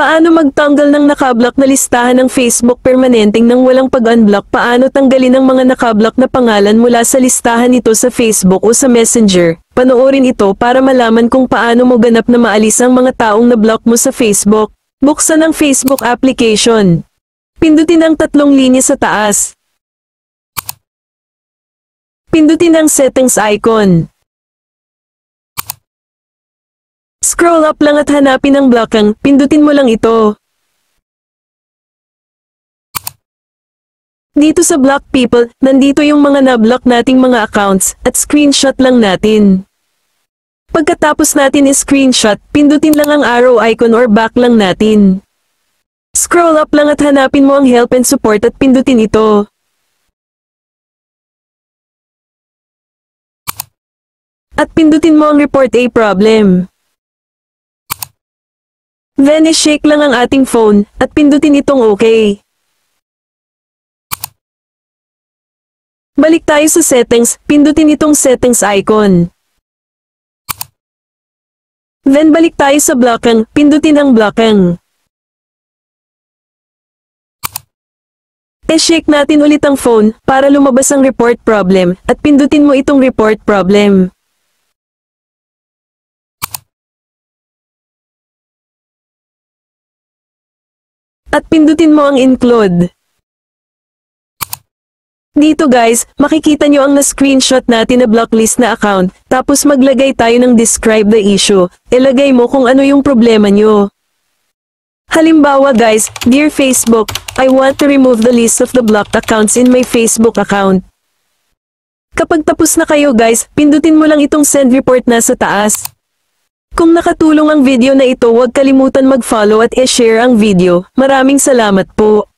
Paano magtanggal ng nakablock na listahan ng Facebook permanenteng nang walang pag-unblock? Paano tanggalin ang mga nakablock na pangalan mula sa listahan nito sa Facebook o sa Messenger? Panoorin ito para malaman kung paano mo ganap na maalis ang mga taong na-block mo sa Facebook. Buksan ang Facebook application. Pindutin ang tatlong linya sa taas. Pindutin ang settings icon. Scroll up lang at hanapin ang blockang, pindutin mo lang ito. Dito sa block people, nandito yung mga na-block nating mga accounts, at screenshot lang natin. Pagkatapos natin i-screenshot, pindutin lang ang arrow icon or back lang natin. Scroll up lang at hanapin mo ang help and support at pindutin ito. At pindutin mo ang report a problem. Then i-shake lang ang ating phone, at pindutin itong OK. Balik tayo sa settings, pindutin itong settings icon. Then balik tayo sa blockang, pindutin ang blockang. I-shake natin ulit ang phone, para lumabas ang report problem, at pindutin mo itong report problem. At pindutin mo ang include. Dito guys, makikita nyo ang na-screenshot natin na blacklist na account, tapos maglagay tayo ng describe the issue. Ilagay mo kung ano yung problema nyo. Halimbawa guys, Dear Facebook, I want to remove the list of the blocked accounts in my Facebook account. Kapag tapos na kayo guys, pindutin mo lang itong send report na sa taas. Kung nakatulong ang video na ito, huwag kalimutan mag-follow at i-share ang video. Maraming salamat po.